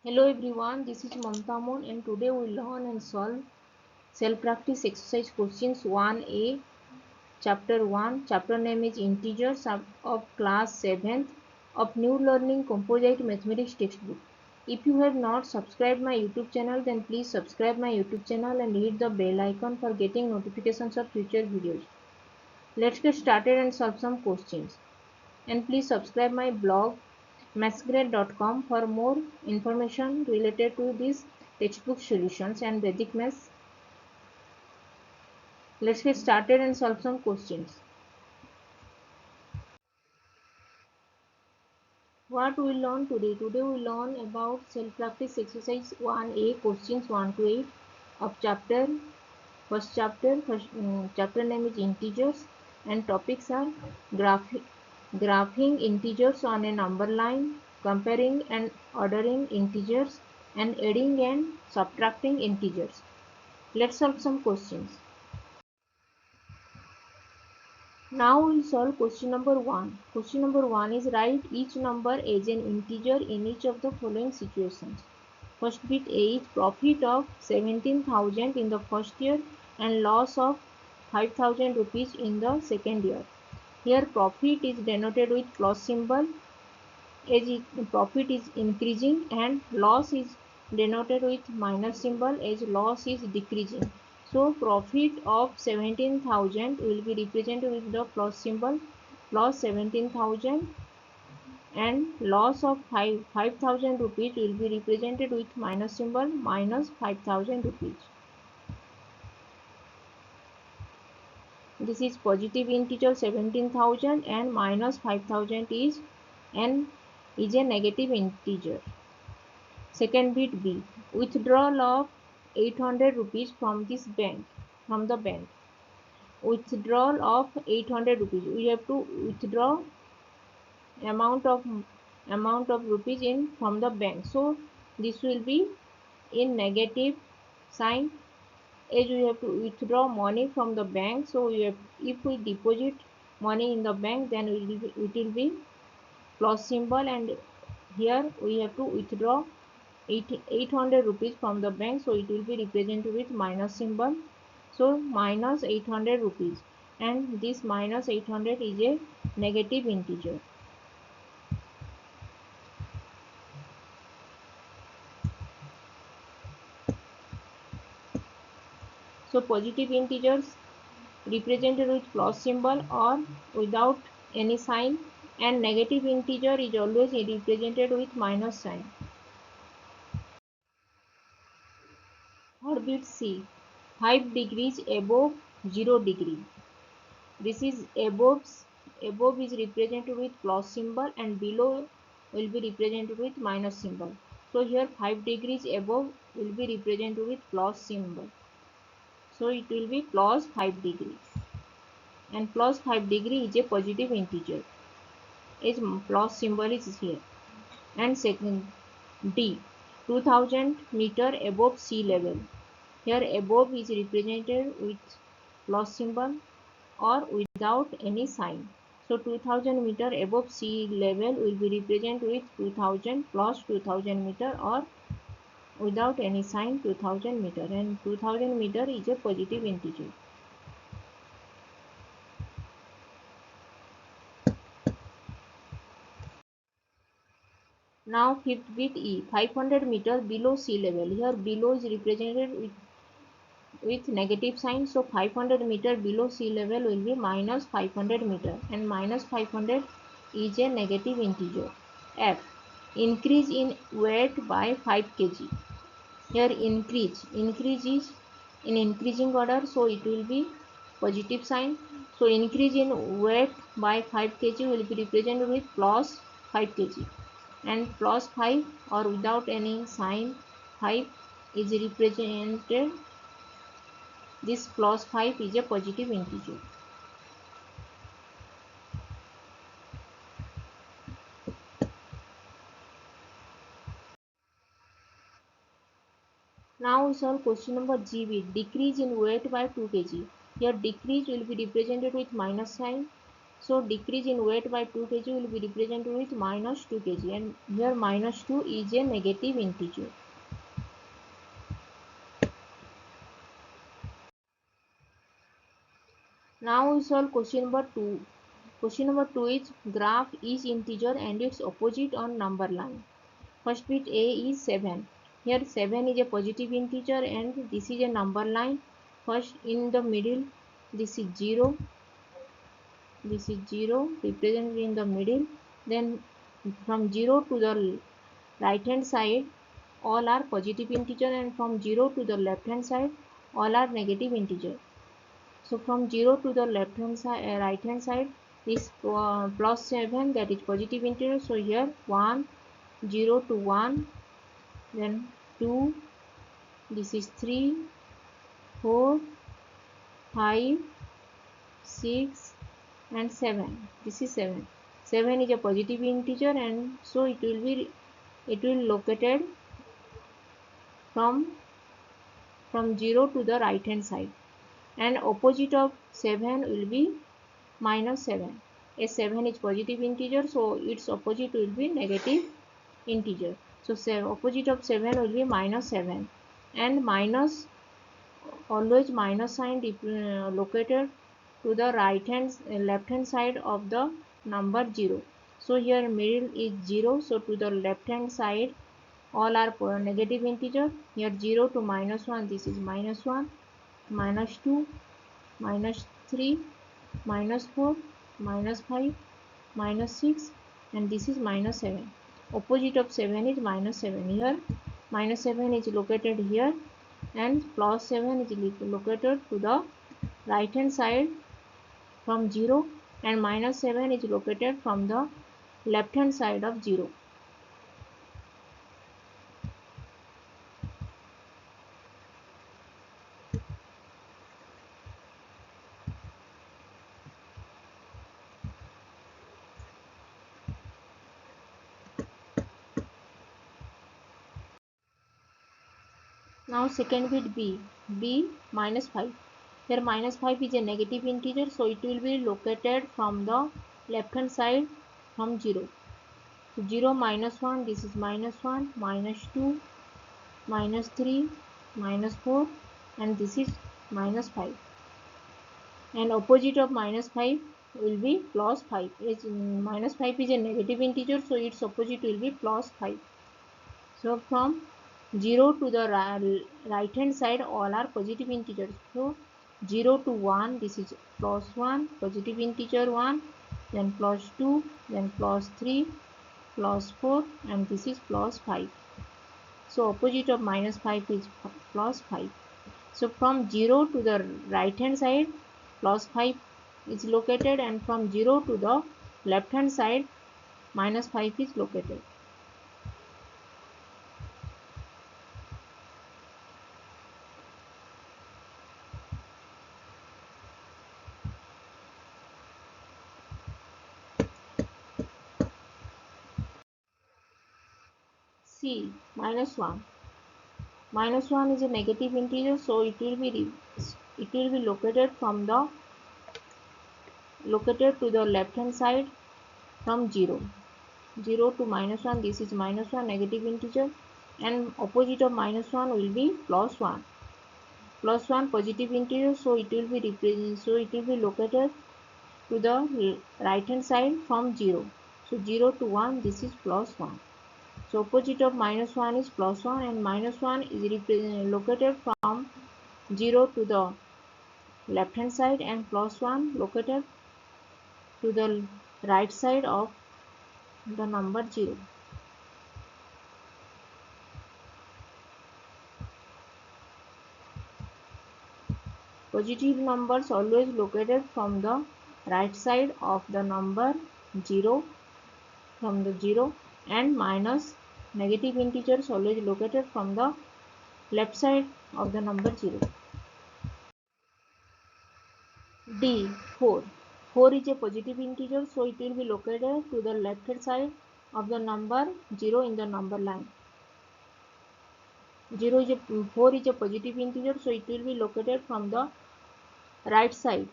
Hello everyone, this is Mamta Mund and today we learn and solve self-practice exercise questions 1A, chapter 1. Chapter name is Integers of class 7th of New Learning Composite Mathematics textbook. If you have not subscribed my YouTube channel, then please subscribe my YouTube channel and hit the bell icon for getting notifications of future videos. Let's get started and solve some questions. And please subscribe my blog mathsgrade.com for more information related to these textbook solutions and basic maths. Let's get started and solve some questions. What we learn today? Today we learn about self-practice exercise 1A questions 1 to 8 of first chapter. Chapter name is integers and topics are graphing integers on a number line, comparing and ordering integers, and adding and subtracting integers. Let's solve some questions. Now we'll solve question number 1. Question number 1 is write each number as an integer in each of the following situations. First bit A is profit of 17,000 in the first year and loss of 5,000 rupees in the second year. Here profit is denoted with plus symbol as profit is increasing, and loss is denoted with minus symbol as loss is decreasing. So profit of 17,000 will be represented with the plus symbol plus 17,000, and loss of 5,000 rupees will be represented with minus symbol minus 5,000 rupees. This is positive integer 17,000 and minus 5,000 is a negative integer. Second bit B, withdrawal of 800 rupees from the bank. Withdrawal of 800 rupees. We have to withdraw amount of rupees in from the bank. So this will be in negative sign as we have to withdraw money from the bank. So if we deposit money in the bank, then it will be plus symbol, and here we have to withdraw 800 rupees from the bank, so it will be represented with minus symbol. So minus 800 rupees, and this minus 800 is a negative integer. So positive integers represented with plus symbol or without any sign, and negative integer is always represented with minus sign. Orbit C, 5 degrees above 0 degree. This is above is represented with plus symbol, and below will be represented with minus symbol. So here 5 degrees above will be represented with plus symbol. So it will be plus 5 degree, and plus 5 degree is a positive integer. Its plus symbol is here. And second D, 2000 meter above sea level. Here above is represented with plus symbol or without any sign. So 2000 meter above sea level will be represented with 2000 plus 2000 meter or without any sign 2000 meter, and 2000 meter is a positive integer. Now fifth bit E, 500 meter below sea level. Here below is represented with negative sign, so 500 meter below sea level will be minus 500 meter, and minus 500 is a negative integer. F, increase in weight by 5 kg. Here increase is in increasing order, so it will be positive sign. So increase in weight by 5 kg will be represented with plus 5 kg, and plus 5 or without any sign 5 is represented. This plus 5 is a positive integer. Now we solve question number GB, decrease in weight by 2 kg. Here decrease will be represented with minus sign. So decrease in weight by 2 kg will be represented with minus 2 kg, and here minus 2 is a negative integer. Now we solve question number 2. Question number 2 is graph each integer and its opposite on number line. First bit A is 7. Here 7 is a positive integer and this is a number line. First in the middle this is 0. This is 0 represented in the middle. Then from 0 to the right hand side all are positive integer, and from 0 to the left hand side all are negative integer. So from 0 to the left hand side, right hand side is plus 7, that is positive integer. So here 1, 0 to 1, then 2, this is 3, 4, 5, 6 and 7. This is 7. 7 is a positive integer, and so it will located from 0 to the right hand side, and opposite of 7 will be minus 7. As 7 is positive integer, so its opposite will be negative integer. So opposite of 7 will be minus 7, and minus, always minus sign located to the left hand side of the number 0. So here middle is 0, so to the left hand side all are negative integer. Here 0 to minus 1, this is minus 1, minus 2, minus 3, minus 4, minus 5, minus 6, and this is minus 7. Opposite of 7 is minus 7. Here minus 7 is located here, and plus 7 is located to the right hand side from 0, and minus 7 is located from the left hand side of 0. Now second bit B minus 5. Here minus 5 is a negative integer, so it will be located from the left hand side from 0. So 0 minus 1, this is minus 1, minus 2, minus 3, minus 4, and this is minus 5. And opposite of minus 5 will be plus 5. Minus 5 is a negative integer, so its opposite will be plus 5. So from 0 to the right hand side all are positive integers. So 0 to 1, this is plus 1, positive integer 1, then plus 2, then plus 3, plus 4, and this is plus 5. So opposite of minus 5 is plus 5. So from 0 to the right hand side plus 5 is located, and from 0 to the left hand side minus 5 is located. C minus 1. Minus 1 is a negative integer, so it will be located to the left hand side from 0. 0 to minus 1, this is minus 1, negative integer, and opposite of minus 1 will be plus 1. Plus 1, positive integer, so it will be located to the right hand side from 0. So 0 to 1, this is plus 1. So opposite of minus 1 is plus 1, and minus 1 is located from 0 to the left hand side, and plus 1 located to the right side of the number 0. Positive numbers always located from the right side of the number 0, from the 0, and minus negative integers always located from the left side of the number 0. D 4. 4 is a positive integer, so it will be located to the left hand side of the number 0 in the number line. 4 is a positive integer, so it will be located from the right side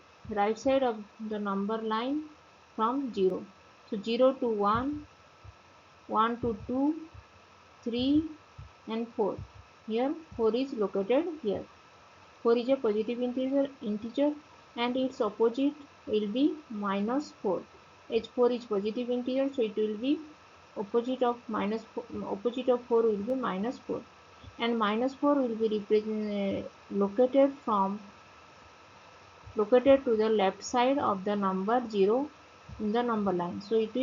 of the number line from 0. So 0 to 1, 1 to 2, 3 and 4. Here 4 is located here. 4 is a positive integer and its opposite will be minus 4. As 4 is positive integer, so it will be opposite of 4 will be minus 4, and minus 4 will be located to the left side of the number 0 in the number line. So it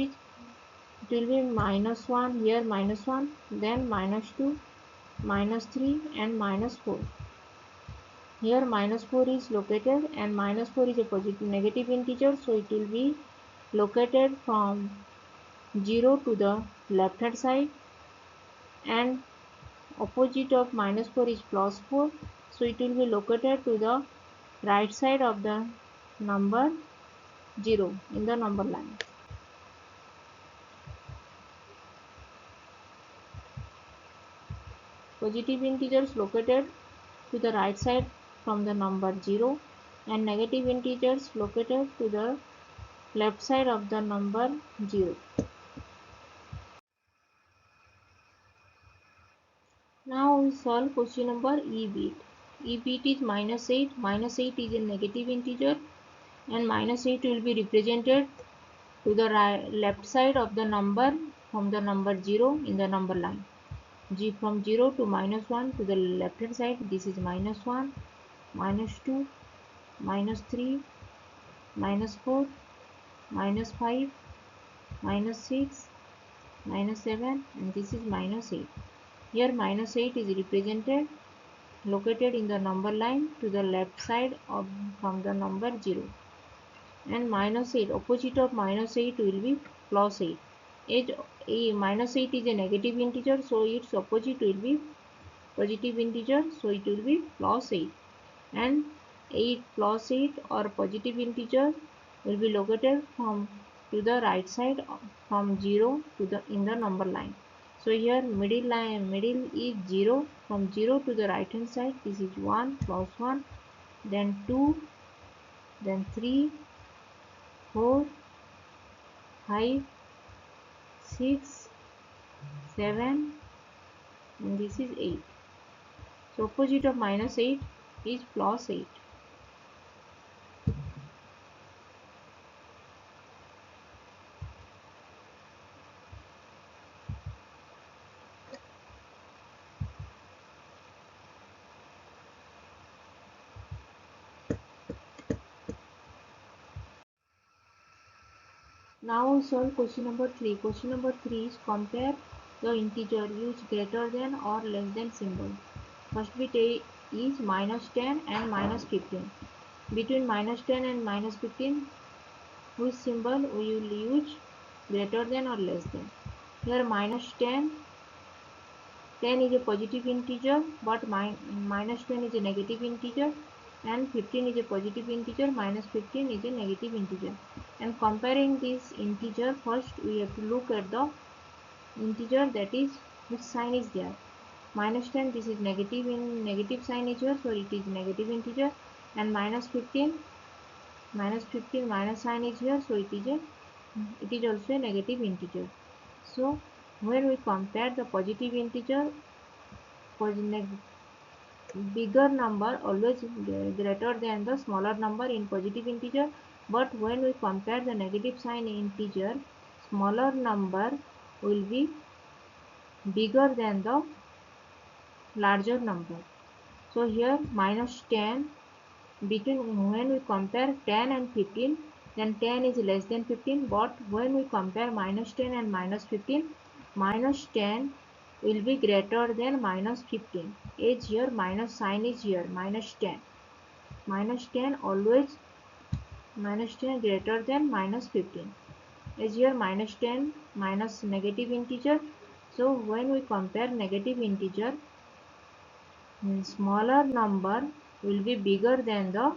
will be minus 1 here, minus 1, then minus 2, minus 3 and minus 4. Here minus 4 is located and minus 4 is a negative integer, so it will be located from 0 to the left hand side, and opposite of minus 4 is plus 4, so it will be located to the right side of the number 0 in the number line. Positive integers located to the right side from the number 0 and negative integers located to the left side of the number 0. Now we solve question number E bit. E bit is minus 8. Minus 8 is a negative integer and minus 8 will be represented to the left side of the number from the number 0 in the number line. From 0 to minus 1 to the left hand side, this is minus 1, minus 2, minus 3, minus 4, minus 5, minus 6, minus 7 and this is minus 8. Here minus 8 is represented located in the number line to the left side from the number 0, and minus 8, opposite of minus 8 will be plus 8. Minus 8 is a negative integer, so its opposite will be positive integer, so it will be plus 8, and 8 plus 8 or positive integer will be located to the right side from 0 to the in the number line. So here middle is 0. From 0 to the right hand side, this is 1 plus 1, then 2, then 3, 4, 5, 6, 7 and this is 8. So opposite of minus 8 is plus 8. Now we solve question number 3. Question number 3 is compare the integer use greater than or less than symbol. First bit is minus 10 and minus 15. Between minus 10 and minus 15, which symbol we will use greater than or less than? Here minus 10 is a positive integer, but minus 10 is a negative integer, and 15 is a positive integer, minus 15 is a negative integer. And comparing this integer, first we have to look at the integer, that is which sign is there. Minus 10, this is negative sign is here, so it is negative integer, and minus 15 minus sign is here, so it is also a negative integer. So when we compare the positive integer, bigger number always greater than the smaller number in positive integer, but when we compare the negative sign integer, smaller number will be bigger than the larger number. So here minus 10, when we compare 10 and 15, then 10 is less than 15, but when we compare minus 10 and minus 15, minus 10 will be greater than minus 15. As here minus sign is here, minus 10. Minus 10 always greater than minus 15. As here minus 10 minus negative integer, so when we compare negative integer, smaller number will be bigger than the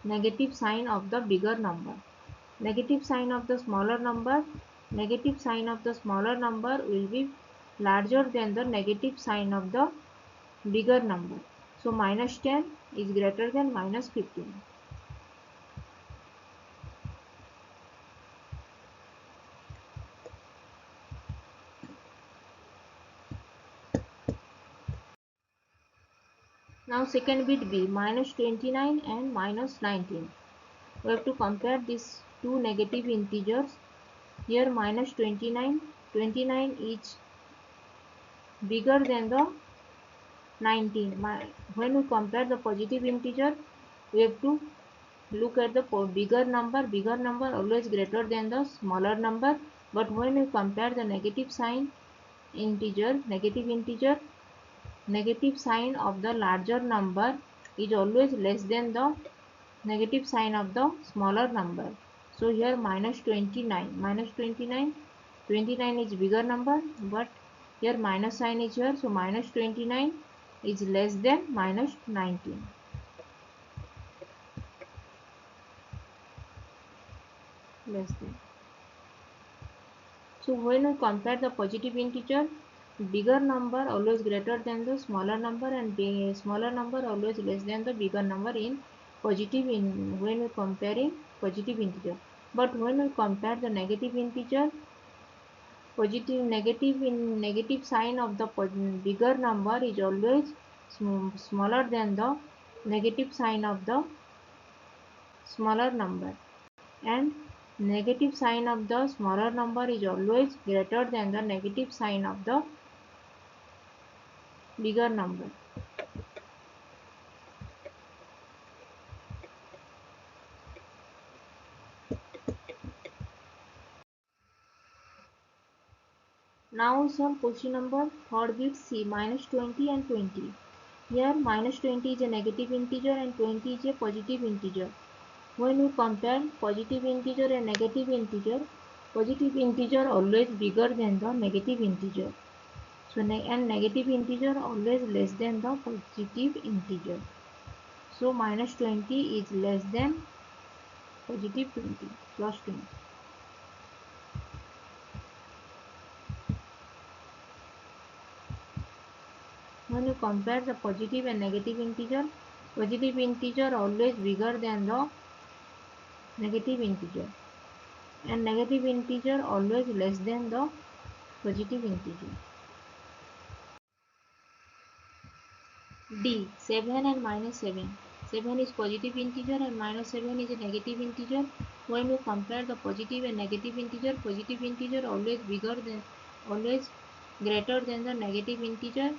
negative sign of the bigger number. Negative sign of the smaller number will be larger than the negative sign of the bigger number. So minus 10 is greater than minus 15. Now second bit B, minus 29 and minus 19. We have to compare these two negative integers. Here minus 29, 29 is bigger than the 19. When we compare the positive integer, we have to look at the bigger number. Bigger number always greater than the smaller number. But when we compare the negative sign integer, negative sign of the larger number is always less than the negative sign of the smaller number. So here minus 29, 29 is bigger number, but here minus sign is here, so minus 29 is less than minus 19. Less than. So when we compare the positive integer, bigger number always greater than the smaller number, and smaller number always less than the bigger number in positive when we comparing positive integer. But when we compare the negative integer, negative sign of the bigger number is always smaller than the negative sign of the smaller number, and negative sign of the smaller number is always greater than the negative sign of the bigger number. Now some question number third bit C, minus 20 and 20. Here minus 20 is a negative integer and 20 is a positive integer. When we compare positive integer and negative integer, positive integer always bigger than the negative integer. So and negative integer always less than the positive integer. So minus 20 is less than positive 20 plus 20. When you compare the positive and negative integer always bigger than the negative integer, and negative integer always less than the positive integer. D, 7 and minus 7. 7 is positive integer and minus 7 is a negative integer. When you compare the positive and negative integer always always greater than the negative integer.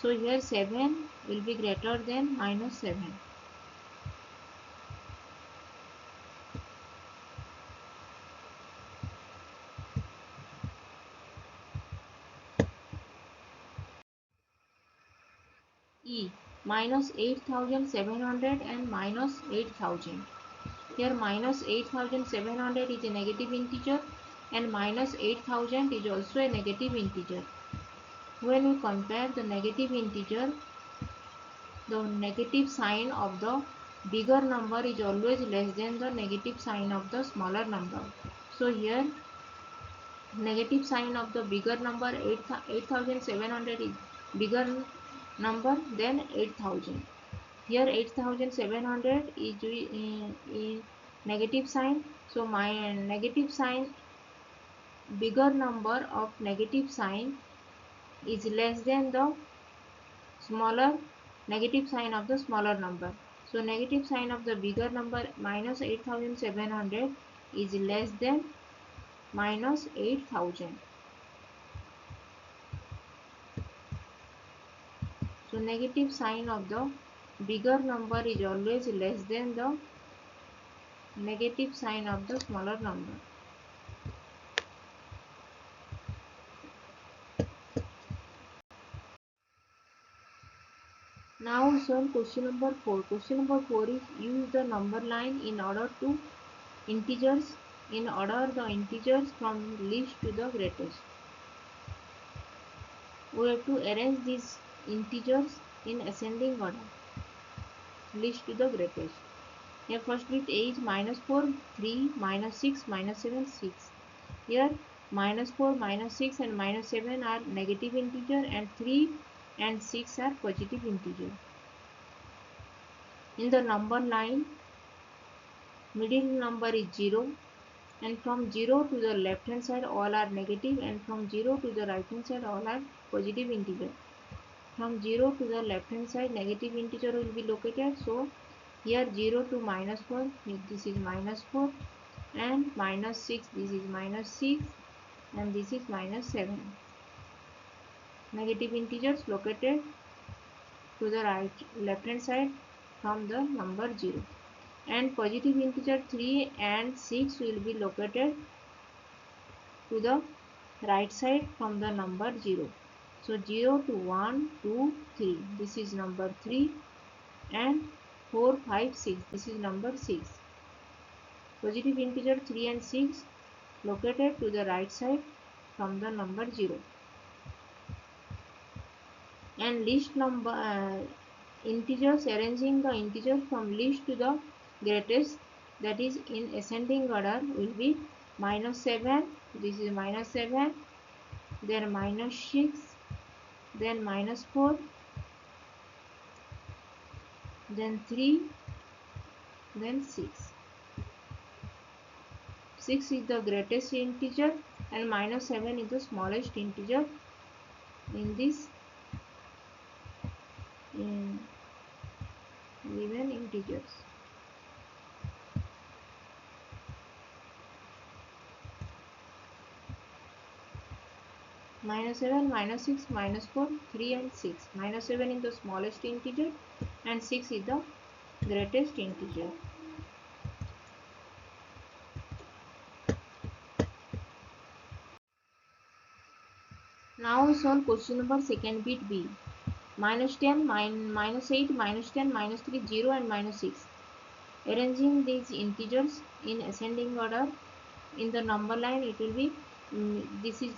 So here 7 will be greater than minus 7. E, minus 8,700 and minus 8,000. Here minus 8,700 is a negative integer and minus 8,000 is also a negative integer. When we compare the negative integer, the negative sign of the bigger number is always less than the negative sign of the smaller number. So here negative sign of the bigger number 8,700 is bigger number than 8,000. Here 8,700 is negative sign, so my negative sign, bigger number of negative sign is less than the smaller negative sign of the smaller number. So negative sign of the bigger number minus 8,700 is less than minus 8,000. So negative sign of the bigger number is always less than the negative sign of the smaller number. Now some question number 4. Question number 4 is use the number line in order the integers from least to the greatest. We have to arrange these integers in ascending order, least to the greatest. Here first bit A is minus 4, 3, minus 6, minus 7, 6. Here minus 4, minus 6 and minus 7 are negative integer and 3 and 6 are positive integer. In the number line, middle number is 0, and from 0 to the left hand side all are negative, and from 0 to the right hand side all are positive integer. from 0 to the left hand side negative integer will be located. So here 0 to minus 4, this is minus 4, and minus 6, this is minus 6, and this is minus 7. Negative integers located to the left hand side from the number 0. And positive integer 3 and 6 will be located to the right side from the number 0. So 0 to 1, 2, 3, this is number 3, and 4, 5, 6, this is number 6. Positive integer 3 and 6 located to the right side from the number 0. And least number integers, arranging the integers from least to the greatest, that is in ascending order, will be minus 7, this is minus 7, then minus 6, then minus 4, then 3, then 6. 6 is the greatest integer and minus 7 is the smallest integer in this given integers. Minus 7, minus 6, minus 4, 3 and 6. Minus 7 is the smallest integer and 6 is the greatest integer. Now solve question number second bit B. Minus 10, minus 8, minus 10, minus 3, 0 and minus 6. Arranging these integers in ascending order, in the number line it will be, this is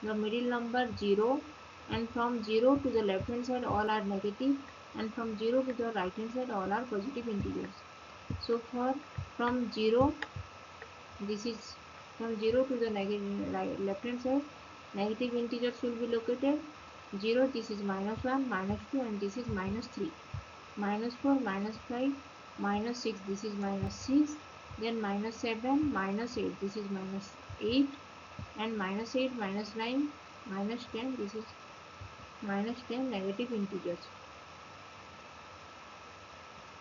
the middle number 0, and from 0 to the left hand side all are negative, and from 0 to the right hand side all are positive integers. So from 0, this is from 0 to the left hand side negative integers will be located. 0, this is minus 1, minus 2, and this is minus 3. Minus 4, minus 5, minus 6, this is minus 6, then minus 7, minus 8, this is minus 8, and minus 8, minus 9, minus 10, this is minus 10 negative integers.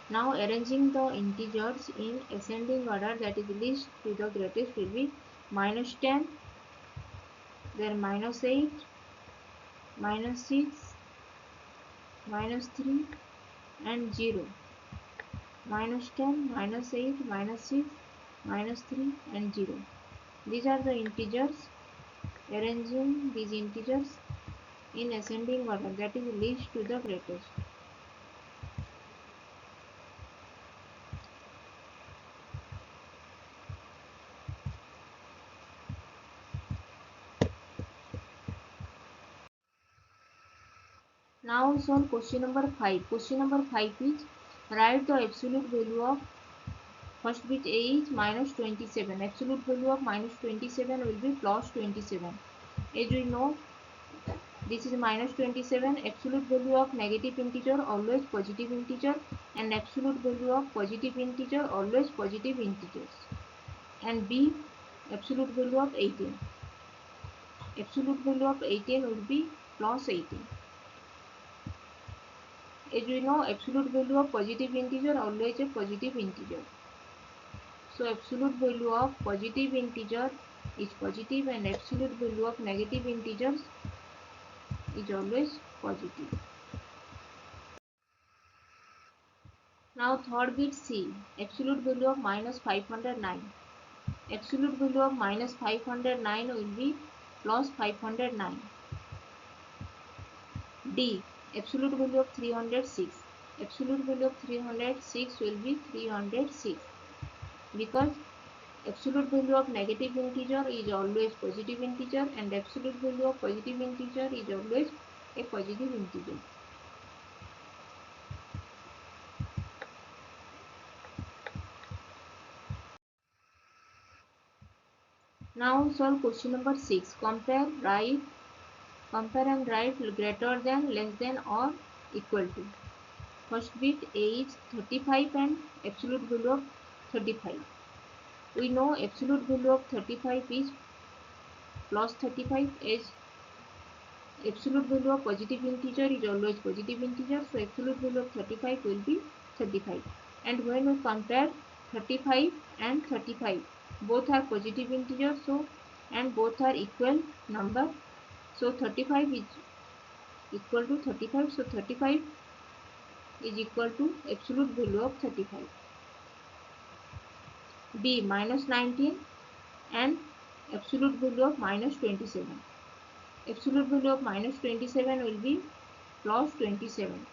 Now arranging the integers in ascending order, that is least to the greatest, will be minus 10, then minus 8, minus 6, minus 3 and 0. Minus 10, minus 8, minus 6, minus 3 and 0. These are the integers. Arranging these integers in ascending order, that is least to the greatest. Now solve question number 5. Question number 5 is write the absolute value of first bit A is minus 27. Absolute value of minus 27 will be plus 27. As we know, this is minus 27. Absolute value of negative integer always positive integer, and absolute value of positive integer always positive integers. And B, absolute value of 18. Absolute value of 18 will be plus 18. As we know, absolute value of positive integer always a positive integer. So absolute value of positive integer is positive, and absolute value of negative integers is always positive. Now third bit C, absolute value of minus 509. Absolute value of minus 509 will be plus 509. D, absolute value of 306. Absolute value of 306 will be 306, because absolute value of negative integer is always positive integer, and absolute value of positive integer is always a positive integer. Now solve question number 6. Compare and write greater than, less than or equal to. First bit A is 35 and absolute value of 35. We know absolute value of 35 is plus 35, absolute value of positive integer is always positive integer, so absolute value of 35 will be 35. And when we compare 35 and 35, both are positive integers, so and both are equal number, so 35 is equal to 35, so 35 is equal to absolute value of 35. B, minus 19 and absolute value of minus 27. Absolute value of minus 27 will be plus 27,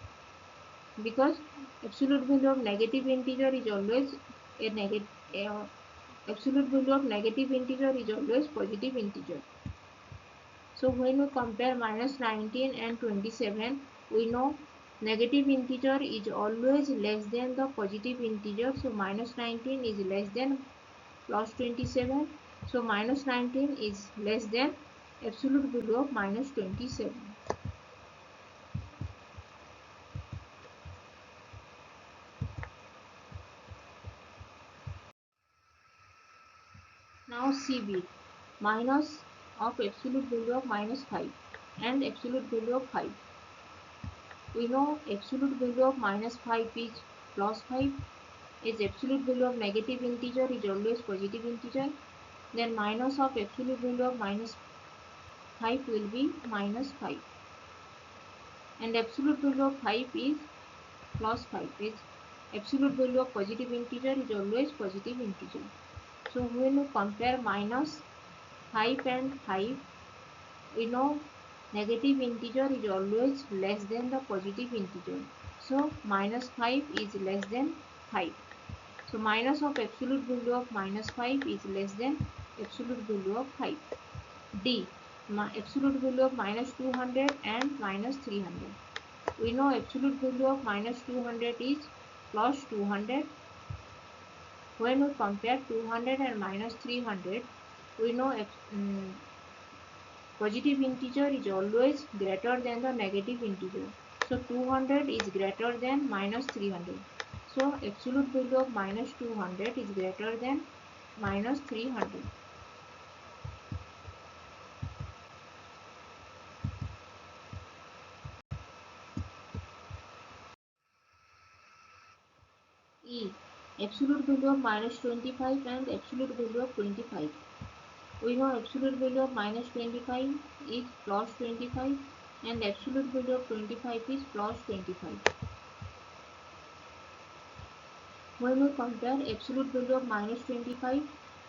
because absolute value of negative integer is always a negative. Absolute value of negative integer is always positive integer. So when we compare minus 19 and 27, we know negative integer is always less than the positive integer. So minus 19 is less than plus 27. So minus 19 is less than absolute value of minus 27. Now C bit, minus of absolute value of minus 5 and absolute value of 5. We know absolute value of minus 5 is plus 5, is absolute value of negative integer is always positive integer, then minus of absolute value of minus 5 will be minus 5, and absolute value of 5 is plus 5, is absolute value of positive integer is always positive integer. So when we compare minus 5 and 5, we know negative integer is always less than the positive integer. So minus 5 is less than 5. So minus of absolute value of minus 5 is less than absolute value of 5. D, absolute value of minus 200 and minus 300. We know absolute value of minus 200 is plus 200. When we compare 200 and minus 300, we know positive integer is always greater than the negative integer. So 200 is greater than minus 300. So absolute value of minus 200 is greater than minus 300. E, absolute value of minus 25 and absolute value of 25. We know absolute value of minus 25 is plus 25 and absolute value of 25 is plus 25. When we compare absolute value of minus 25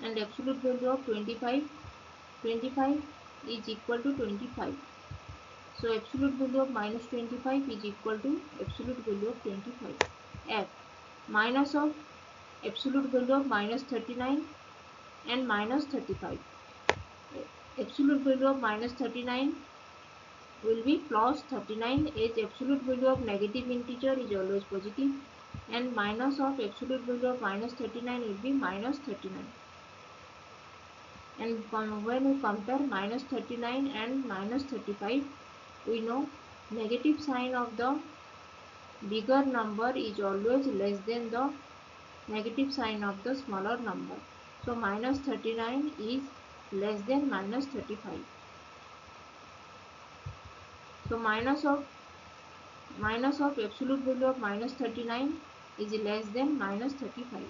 and absolute value of 25, 25 is equal to 25. So absolute value of minus 25 is equal to absolute value of 25. F, minus of absolute value of minus 39 and minus 35. Absolute value of minus 39 will be plus 39, as absolute value of negative integer is always positive, and minus of absolute value of minus 39 will be minus 39. And when we compare minus 39 and minus 35, we know negative sign of the bigger number is always less than the negative sign of the smaller number. So minus 39 is less than minus 35. So minus of absolute value of minus 39 is less than minus 35.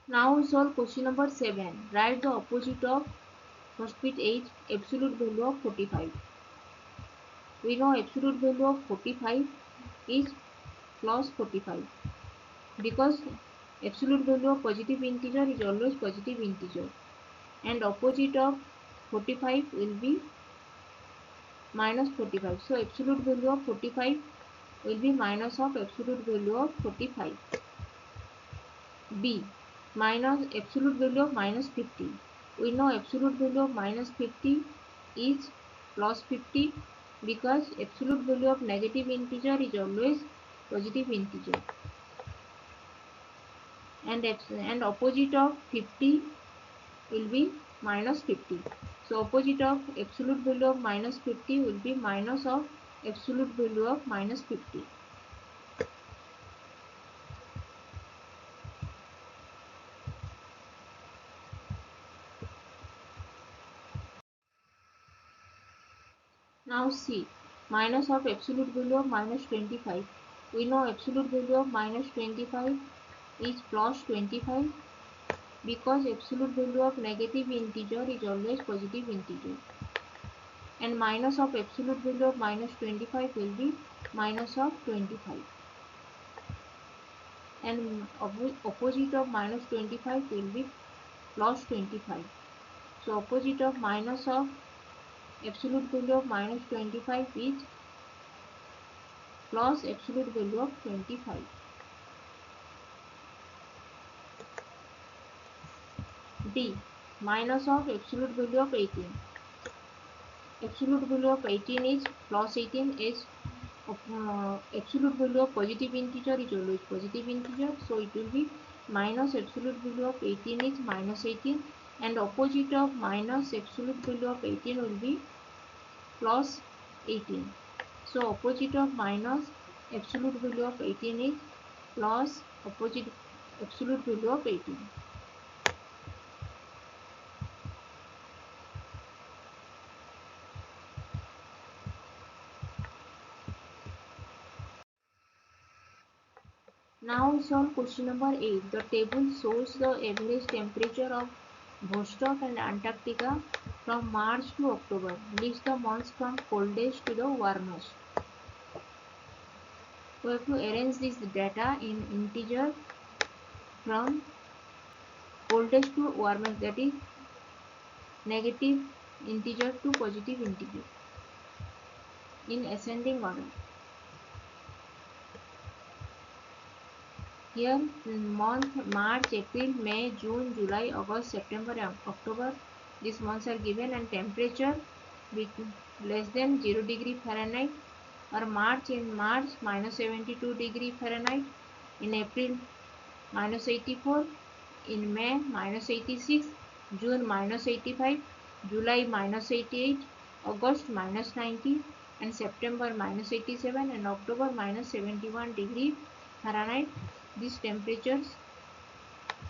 Now we solve question number 7. Write the opposite of first bit H, absolute value of 45. We know absolute value of 45 is plus 45, because absolute value of positive integer is always positive integer, and opposite of 45 will be minus 45. So absolute value of 45 will be minus of absolute value of 45. B, minus absolute value of minus 50. We know absolute value of minus 50 is plus 50, because absolute value of negative integer is always positive integer, and opposite of 50 will be minus 50. So opposite of absolute value of minus 50 will be minus of absolute value of minus 50. Now see, minus of absolute value of minus 25. We know absolute value of minus 25 is plus 25 because absolute value of negative integer is always positive integer. And minus of absolute value of minus 25 will be minus of 25. And opposite of minus 25 will be plus 25. So opposite of minus of absolute value of minus 25 is plus absolute value of 25. D. Minus of absolute value of 18. Absolute value of 18 is plus 18 is absolute value of positive integer is always positive integer, so it will be minus absolute value of 18 is minus 18, and opposite of minus absolute value of 18 will be plus 18. So opposite of minus absolute value of 18 is plus opposite absolute value of 18. Now solve question number 8. The table shows the average temperature of Vostok and Antarctica from March to October. List the months from coldest to the warmest. We have to arrange this data in integer from coldest to warmest, that is negative integer to positive integer in ascending order. Here month March, April, May, June, July, August, September and October, these months are given, and temperature less than 0 degree Fahrenheit, or March, in March minus 72 degree Fahrenheit, in April minus 84, in May minus 86, June minus 85, July minus 88, August minus 90, and September minus 87, and October minus 71 degree Fahrenheit. This temperatures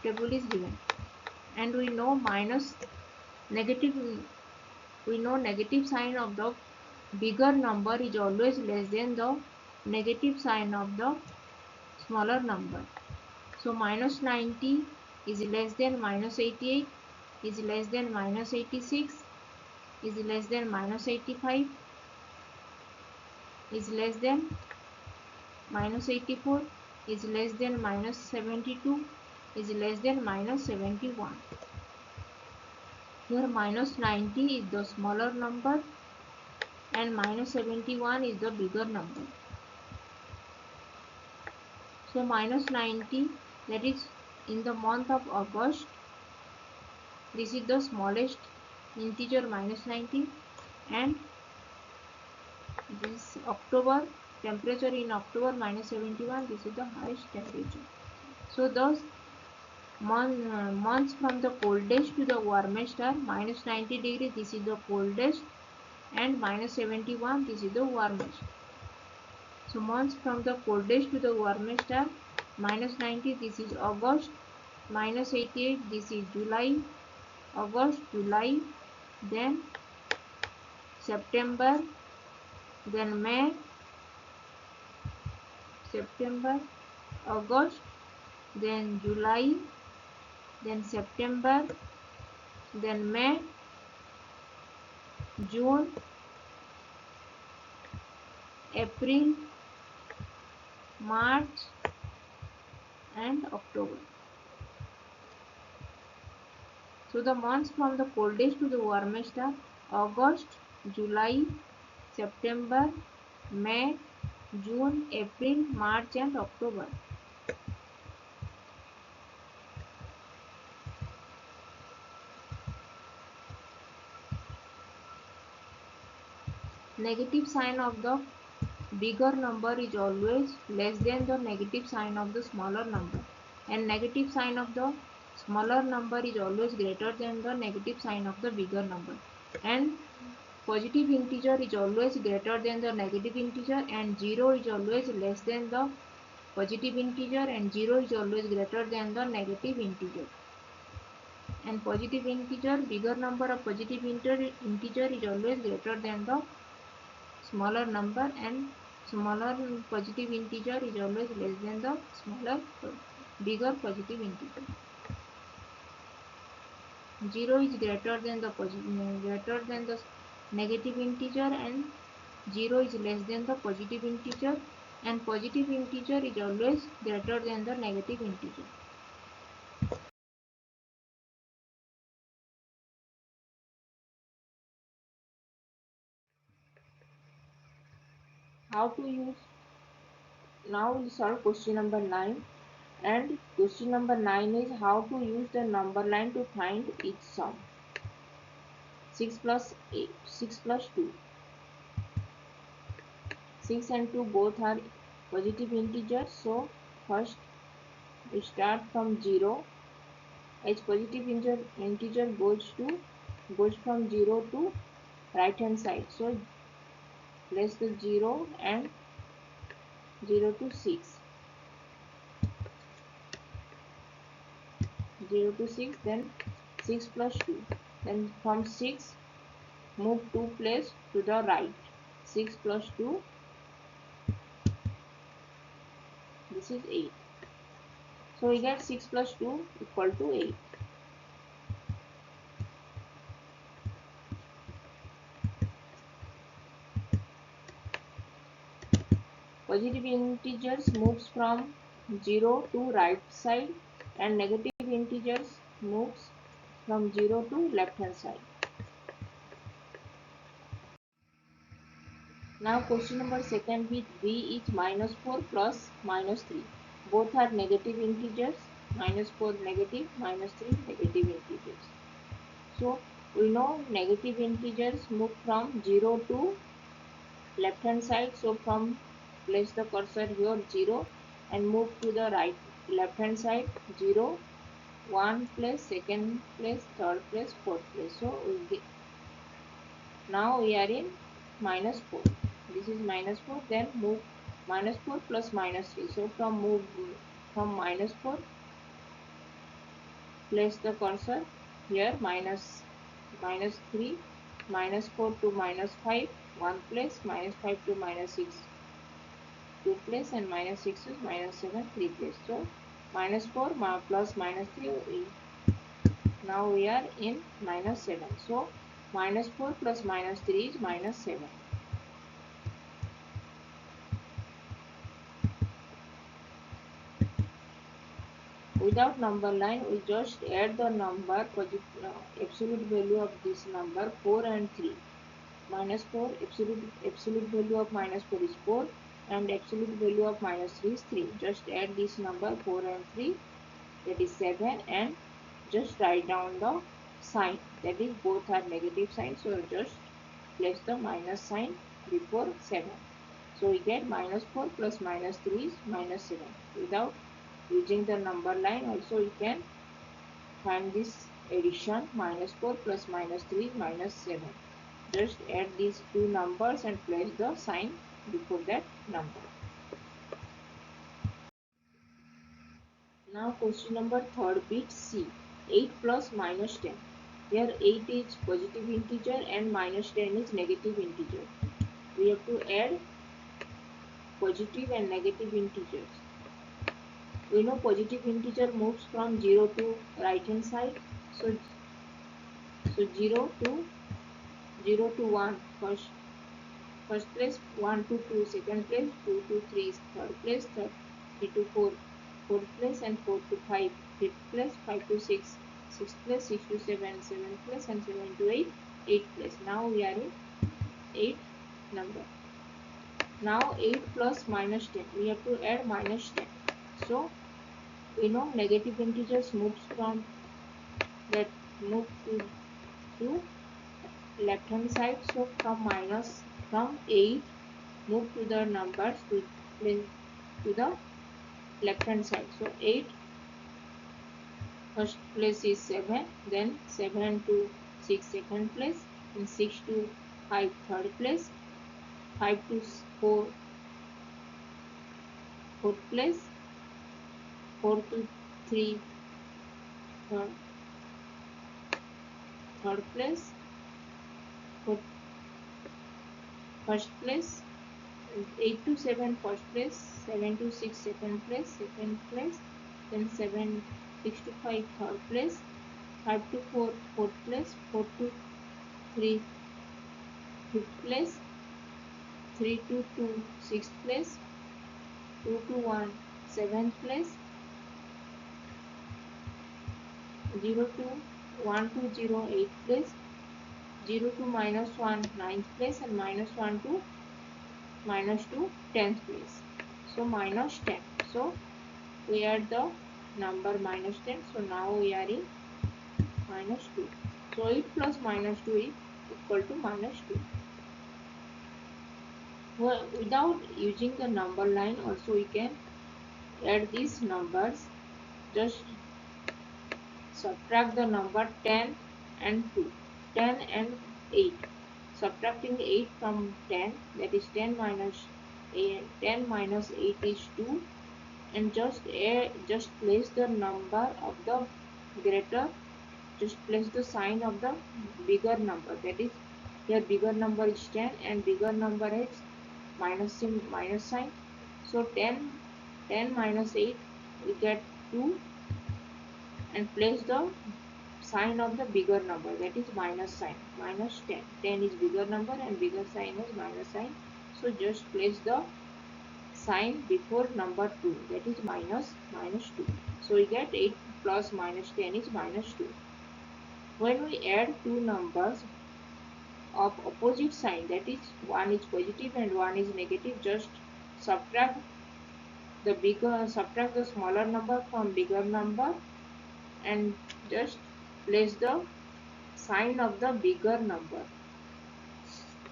table is given, and we know negative sign of the bigger number is always less than the negative sign of the smaller number. So minus 90 is less than minus 88, is less than minus 86, is less than minus 85, is less than minus 84, is less than minus 72, is less than minus 71. Here minus 90 is the smaller number and minus 71 is the bigger number. So minus 90, that is in the month of August, this is the smallest integer, minus 90, and this October, temperature in October minus 71, this is the highest temperature. So thus months from the coldest to the warmest are minus 90 degree, this is the coldest, and minus 71, this is the warmest. So months from the coldest to the warmest are minus 90, this is August, minus 88, this is July, August, July, then September, then May, September, August, then July, then September, then May, June, April, March, and October. So the months from the coldest to the warmest are August, July, September, May, June, April, March, and October. Negative sign of the bigger number is always less than the negative sign of the smaller number, and negative sign of the smaller number is always greater than the negative sign of the bigger number. and positive integer is always greater than the negative integer, and 0 is always less than the positive integer, and 0 is always greater than the negative integer. And positive integer, bigger number of positive integer is always greater than the smaller number, and smaller positive integer is always less than the bigger positive integer. 0 is greater than the negative integer, and 0 is less than the positive integer, and positive integer is always greater than the negative integer. How to use? Now we'll solve question number 9, and question number 9 is how to use the number line to find each sum. 6 plus 8, 6 plus 2. 6 and 2 both are positive integers, so first we start from 0. As positive integer goes from 0 to right hand side, so place the 0 and 0 to 6, 0 to 6, then 6 plus 2, then from 6 move 2 place to the right, 6 plus 2, this is 8. So we get 6 plus 2 equal to 8. Positive integers moves from 0 to right side, and negative integers moves from 0 to left hand side. Now question number second with b is -4 plus -3. Both are negative integers, -4 negative, -3 negative integers. So we know negative integers move from 0 to left hand side, so from place the cursor here 0 and move to the right left hand side 0, 1 place, second place, third place, fourth place. So we get, now we are in -4. This is -4, then move -4 plus -3. So from -4, place the cursor here -3, -4 to -5, 1 place, -5 to -6, 2 place, and -6 to -7, 3 place. So -4 plus -3, now we are in -7. So -4 plus -3 is -7. Without number line, we just add the number absolute value of this number 4 and 3. -4, absolute value of -4 is 4, and absolute value of -3 is 3. Just add this number 4 and 3, that is 7, and just write down the sign, that is both are negative sign, so just place the minus sign before 7. So we get -4 plus -3 is -7. Without using the number line also we can find this addition, -4 plus -3 is -7. Just add these two numbers and place the sign before that number. Now question number third bit C. 8 plus -10. Here 8 is positive integer and -10 is negative integer. We have to add positive and negative integers. We know positive integer moves from 0 to right hand side. So 0 to 1, first place, 1 to 2, second place, 2 to 3, third place, 3 to 4, fourth place, and 4 to 5, fifth place, 5 to 6, sixth place, 6 to 7, seventh place, and 7 to 8, eighth place. Now we are in 8 number. Now 8 plus -10, we have to add -10. So we know negative integers moves from that move to left hand side. So from 8 move to the numbers to the left hand side. So 8 first place is 7, then 7 to 6 second place, and 6 to 5 third place, 5 to 4 fourth place, 4 to 3 third, third place, fourth, first place, 8 to 7 first place, 7 to 6 second place, then 6 to 5 third place, 5 to 4 fourth place, 4 to 3 fifth place, 3 to 2 sixth place, 2 to 1 seventh place, 0 to 1 to 0 eighth place, 0 to -1 ninth place, and -1 to -2 10th place. So -10. So we add the number -10. So now we are in -2. So 8 plus -2 is equal to -2. Well, without using the number line also we can add these numbers. Just subtract the number 10 and 2. 10 and 8. Subtracting 8 from 10, that is 10 minus 8 is 2, and just place the number of the greater, just place the sign of the bigger number, that is here bigger number is 10 and bigger number is minus sign. So 10 minus 8 we get 2, and place the sign of the bigger number, that is minus sign, minus 10. 10 is bigger number and bigger sign is minus sign. So just place the sign before number 2, that is minus 2. So we get 8 plus minus 10 is minus 2. When we add two numbers of opposite sign, that is one is positive and one is negative, just subtract the smaller number from bigger number and just place the sign of the bigger number.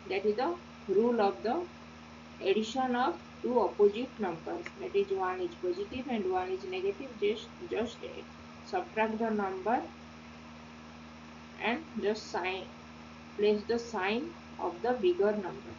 That is the rule of the addition of two opposite numbers, that is one is positive and one is negative. Just subtract the number and just place the sign of the bigger number.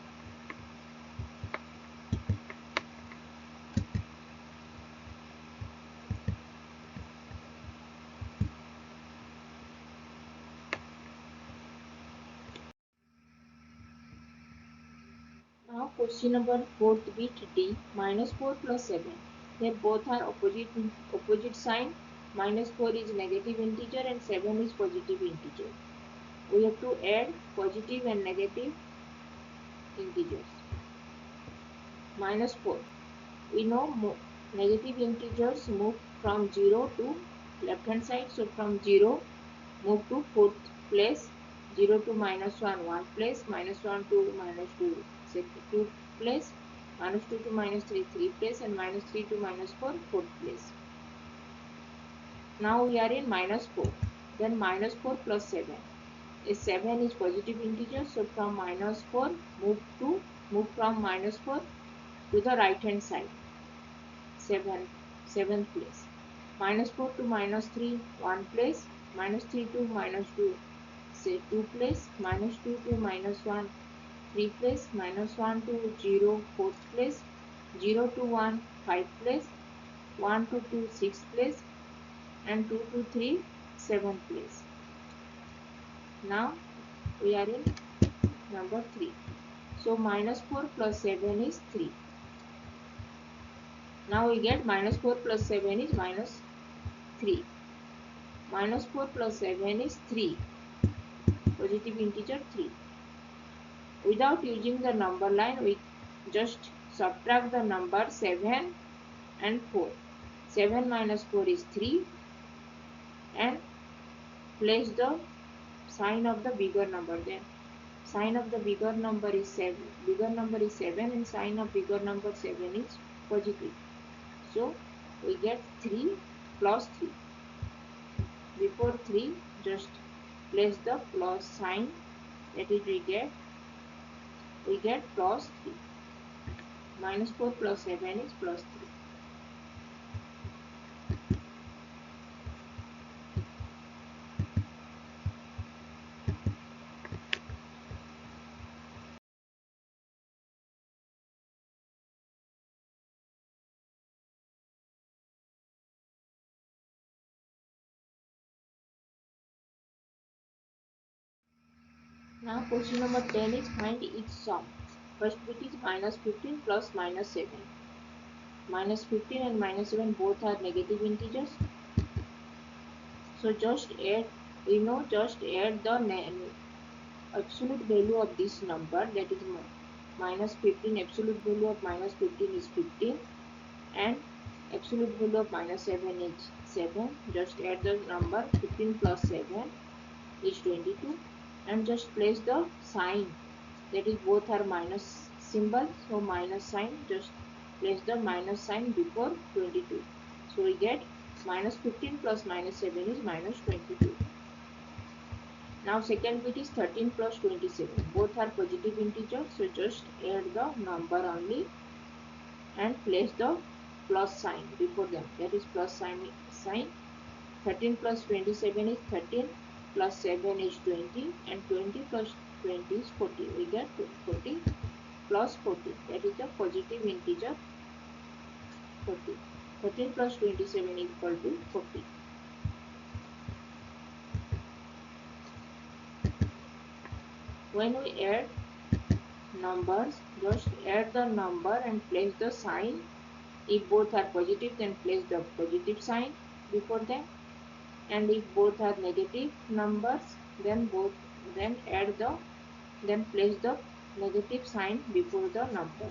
Now question number 4th bit D, -4 plus 7. Here both are opposite sign. -4 is negative integer and 7 is positive integer. We have to add positive and negative integers. -4. We know negative integers move from 0 to left hand side. So from 0 move to 4th place. 0 to -1 1 place, -1 to -2 2 place, -2 to -3 3 place, and -3 to -4 4th place. Now we are in -4. Then -4 plus 7. If 7 is positive integer, so from -4 move from -4 to the right hand side. 7th place. -4 to -3 1 place, -3 to -2 say 2 place, -2 to -1 3 place, -1 to 0 4th place, 0 to 1 5th place, 1 to 2 6th place, and 2 to 3 7th place. Now we are in number 3. So -4 plus 7 is 3. Now we get -4 plus 7 is -3. -4 plus 7 is 3. Positive integer 3. Without using the number line, we just subtract the number 7 and 4. 7 minus 4 is 3, and place the sign of the bigger number. Then sign of the bigger number is 7. Bigger number is 7 and sign of bigger number 7 is positive. So we get 3 plus 3. Before 3, just place the plus sign, that is we get plus 3. -4 plus 7 is plus 3. Now question number 10 is find each sum. First bit is minus 15 plus minus 7. Minus 15 and minus 7 both are negative integers. So just add, just add the absolute value of this number, that is minus 15. Absolute value of minus 15 is 15 and absolute value of minus 7 is 7. Just add the number 15 plus 7 is 22 and just place the sign, that is both are minus symbol, so minus sign, just place the minus sign before 22. So we get minus 15 plus minus 7 is minus 22. Now second bit is 13 plus 27. Both are positive integers, so just add the number only and place the plus sign before them, that is plus sign. 13 plus 27 is 13 plus 7 is 20 and 20 plus 20 is 40. We get 40 plus 40, that is the positive integer 40. 13 plus 27 is equal to 40. When we add numbers, just add the number and place the sign. If both are positive, then place the positive sign before them, and if both are negative numbers, then place the negative sign before the number.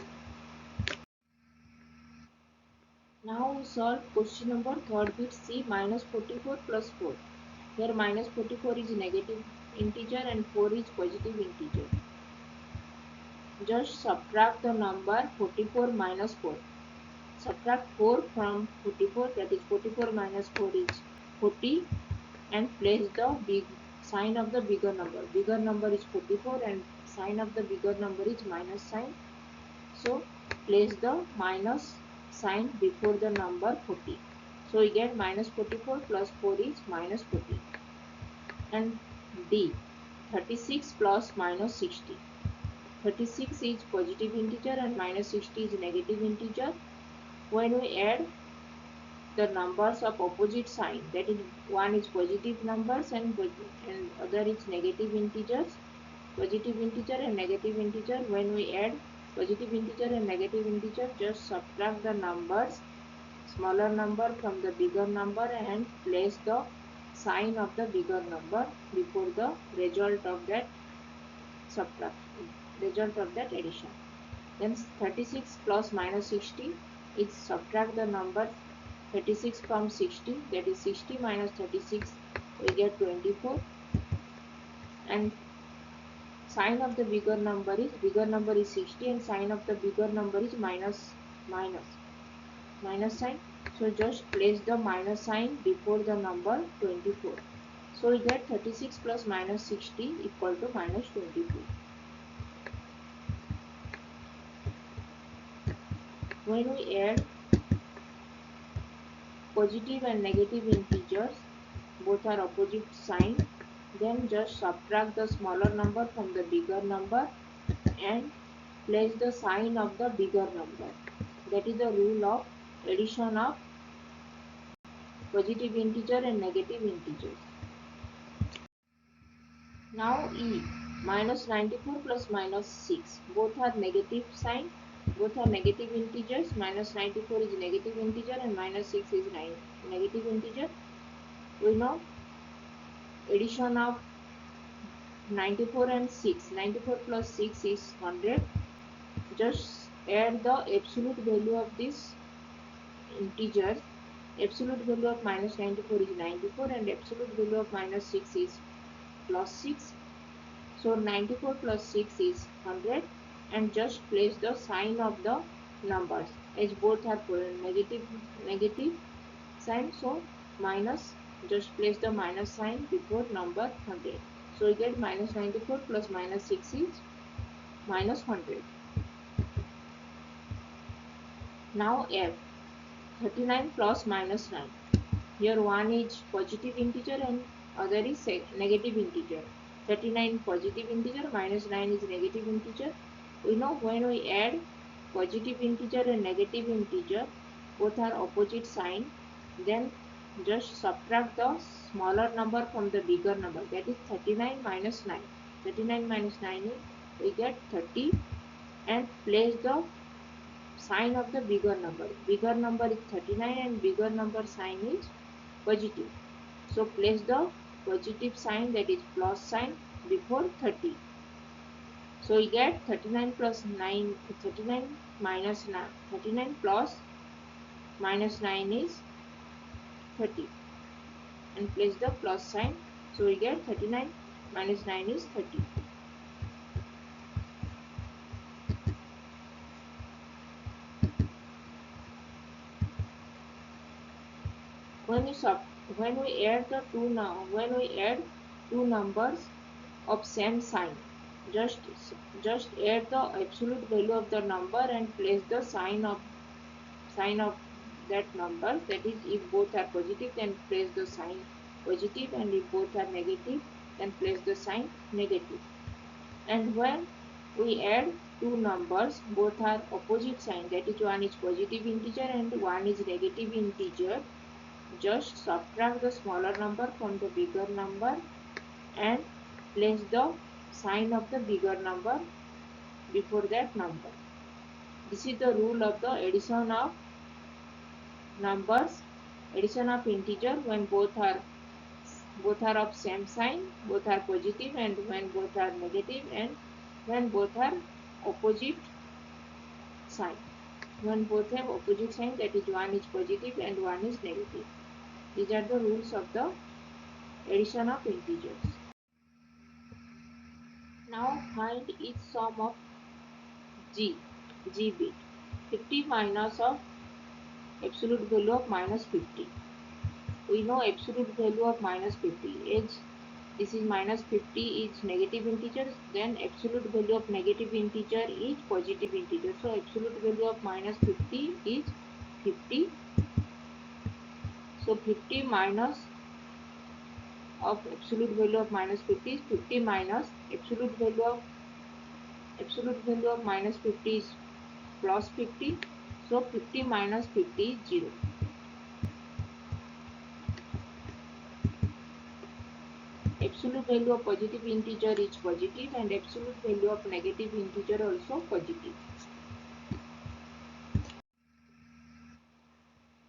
Now we solve question number third bit C, minus 44 plus 4. Here minus 44 is negative integer and 4 is positive integer. Just subtract the number 44 minus 4. Subtract 4 from 44, that is 44 minus 4 is 40, and place the big sign of the bigger number. Bigger number is 44 and sign of the bigger number is minus sign. So place the minus sign before the number 40. So we get minus 44 plus 4 is minus 40. And D, 36 plus minus 60. 36 is positive integer and minus 60 is negative integer. When we add the numbers of opposite sign, that is one is positive numbers and other is negative integers, positive integer and negative integer. When we add positive integer and negative integer, just subtract the numbers, smaller number from the bigger number, and place the sign of the bigger number before the result of that addition. Then 36 plus minus 60 is subtract the number 36 from 60, that is 60 minus 36, we get 24, and sign of the bigger number is 60 and sign of the bigger number is minus sign. So just place the minus sign before the number 24. So we get 36 plus minus 60 equal to minus 24. When we add positive and negative integers, both are opposite sign, then just subtract the smaller number from the bigger number and place the sign of the bigger number. That is the rule of addition of positive integer and negative integers. Now E, minus 94 plus minus 6. Both are negative sign. Both are negative integers. Minus 94 is negative integer and minus 6 is negative integer. We know addition of 94 and 6. 94 plus 6 is 100. Just add the absolute value of this integer. Absolute value of minus 94 is 94 and absolute value of minus 6 is plus 6. So 94 plus 6 is 100, and just place the sign of the numbers, as both are negative sign, so minus, just place the minus sign before number 100. So we get minus 94 plus minus 6 is minus 100. Now F, 39 plus minus 9. Here one is positive integer and other is negative integer. 39 positive integer, minus 9 is negative integer. We know when we add positive integer and negative integer, both are opposite sign, then just subtract the smaller number from the bigger number, that is 39 minus 9. 39 minus 9 is, we get 30, and place the sign of the bigger number. Bigger number is 39 and bigger number sign is positive. So place the positive sign, that is plus sign, before 30. So we get 39 plus 9, 39 minus 9, 39 plus minus 9 is 30, and place the plus sign. So we get 39 minus 9 is 30. When we add two numbers of same sign, just add the absolute value of the number and place the sign of that number. That is, if both are positive, then place the sign positive, and if both are negative, then place the sign negative. And when we add two numbers, both are opposite sign, that is, one is positive integer and one is negative integer, just subtract the smaller number from the bigger number and place the sign of the bigger number before that number. This is the rule of the addition of numbers, addition of integer, when both are of same sign, both are positive, and when both are negative, and when both are opposite sign. When both have opposite sign, that is, one is positive and one is negative. These are the rules of the addition of integers. Now find each sum of g bit. 50 minus of absolute value of minus 50. We know absolute value of minus 50 is, this is minus 50 is negative integer, then absolute value of negative integer is positive integer. So absolute value of minus 50 is 50. So 50 minus of absolute value of minus 50 is 50 minus absolute value of minus 50 is plus 50. So 50 minus 50 is 0. Absolute value of positive integer is positive, and absolute value of negative integer also positive.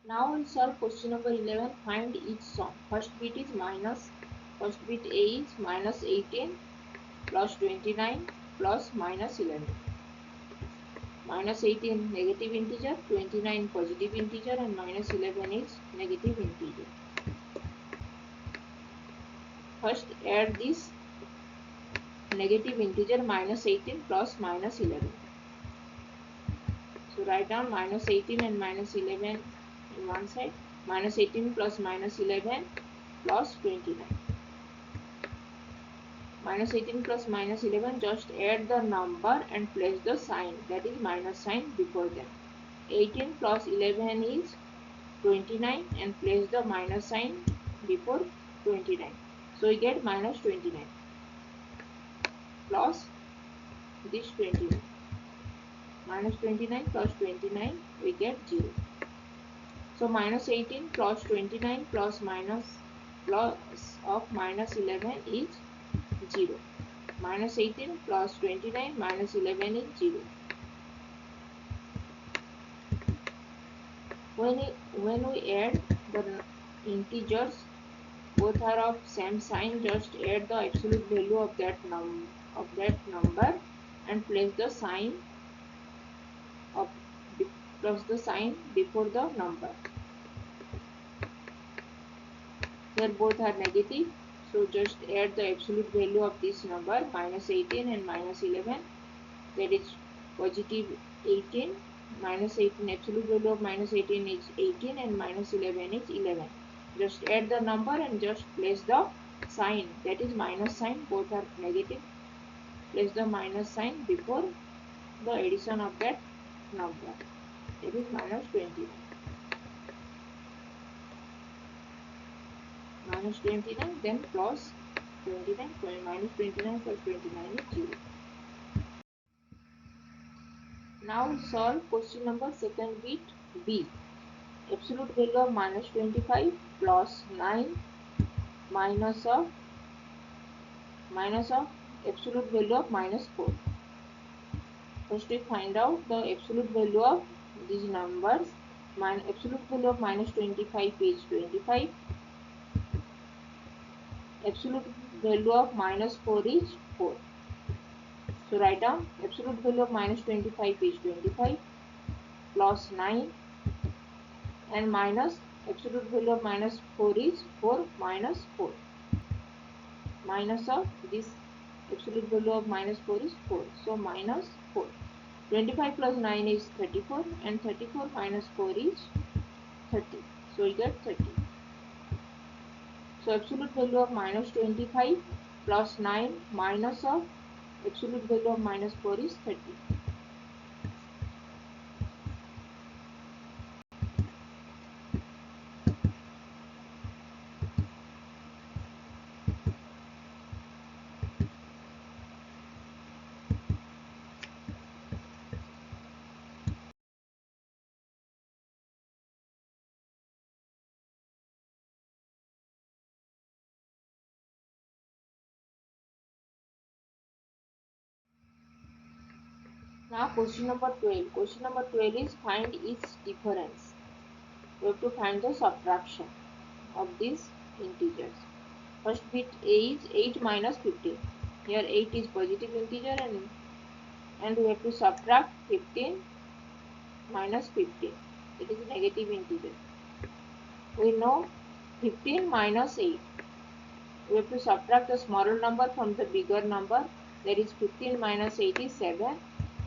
Now we'll solve question number 11. Find each sum. First bit is minus. First bit A is minus 18 plus 29 plus minus 11. Minus 18 negative integer, 29 positive integer, and minus 11 is negative integer. First add this negative integer minus 18 plus minus 11. So write down minus 18 and minus 11 in one side. Minus 18 plus minus 11 plus 29. Minus 18 plus minus 11, just add the number and place the sign, that is minus sign, before them. 18 plus 11 is 29 and place the minus sign before 29. So we get minus 29 plus this 29. Minus 29 plus 29, we get 0. So minus 18 plus 29 plus of minus 11 is 0. Minus 18 plus 29 minus 11 is 0. When we add the integers, both are of same sign, just add the absolute value of that number and place the sign before the number. Here both are negative, so just add the absolute value of this number, minus 18 and minus 11, that is positive 18. Minus 18, absolute value of minus 18 is 18 and minus 11 is 11. Just add the number and just place the sign, that is minus sign, both are negative. Place the minus sign before the addition of that number, that is minus 29. Minus 29, then plus 29, minus 29 plus 29 is 0. Now we solve question number second bit B. Absolute value of minus 25 plus 9 minus of absolute value of minus 4. First we find out the absolute value of these numbers. Absolute value of minus 25 is 25. Absolute value of minus 4 is 4. So write down absolute value of minus 25 is 25 plus 9 and minus absolute value of minus 4 is 4 minus 4. Minus of this absolute value of minus 4 is 4. So minus 4. 25 plus 9 is 34 and 34 minus 4 is 30. So we get 30. So absolute value of minus 25 plus 9 minus of absolute value of minus 4 is 30. Now question number 12. Question number 12 is find its difference. We have to find the subtraction of these integers. First bit A is 8 minus 15. Here 8 is positive integer and we have to subtract 15 minus 15. It is a negative integer. We know 15 minus 8. We have to subtract the smaller number from the bigger number. That is 15 minus 8 is 7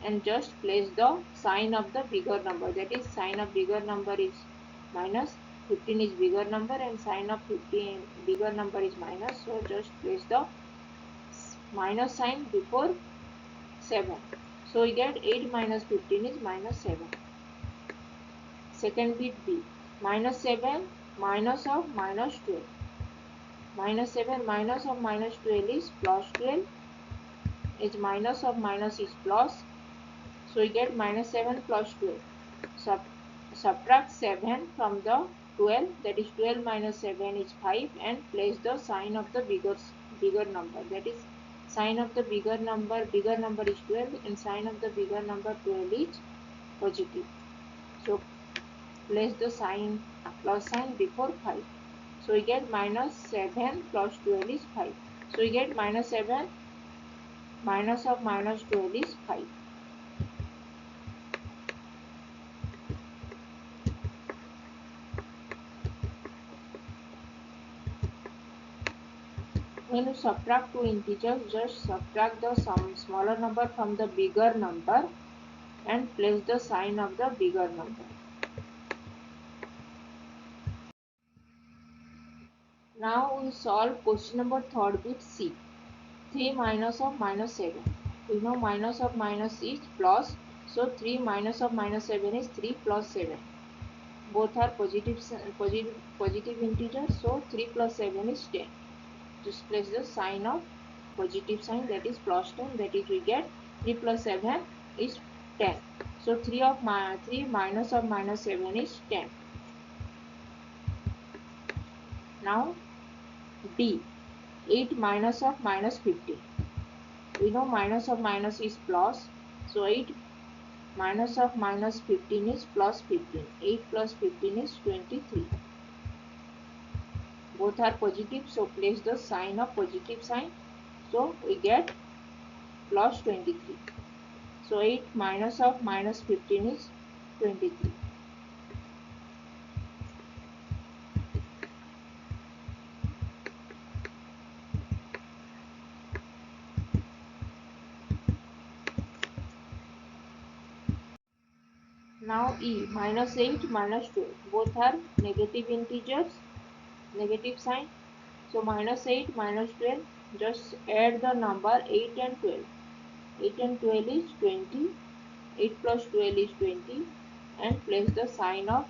and just place the sign of the bigger number. That is sign of bigger number is minus, 15 is bigger number and sign of 15 bigger number is minus. So just place the minus sign before 7. So we get 8 minus 15 is minus 7. Second bit B. Minus 7 minus of minus 12. Minus 7 minus of minus 12 is plus 12. Is minus of minus is plus. So we get minus 7 plus 12. Subtract 7 from the 12. That is 12 minus 7 is 5 and place the sign of the bigger number. That is sign of the bigger number is 12 and sign of the bigger number 12 is positive. So place the sign plus sign before 5. So we get minus 7 plus 12 is 5. So we get minus 7 minus of minus 12 is 5. When you subtract two integers, just subtract the smaller number from the bigger number and place the sign of the bigger number. Now we solve question number 3rd bit C. 3 minus of minus 7. We know minus of minus is plus. So 3 minus of minus 7 is 3 plus 7. Both are positive integers. So 3 plus 7 is 10. Just place the sign of positive sign, that is plus 10. That is we get 3 plus 7 is 10. So 3 minus of minus 7 is 10. Now D. 8 minus of minus 15. We know minus of minus is plus. So 8 minus of minus 15 is plus 15. 8 plus 15 is 23. Both are positive, so place the sign of positive sign. So we get plus 23. So 8 minus of minus 15 is 23. Now E. Minus 8 minus 12. Both are negative integers. Negative sign. So minus 8 minus 12. Just add the number 8 and 12. 8 and 12 is 20. 8 plus 12 is 20. And place the sign of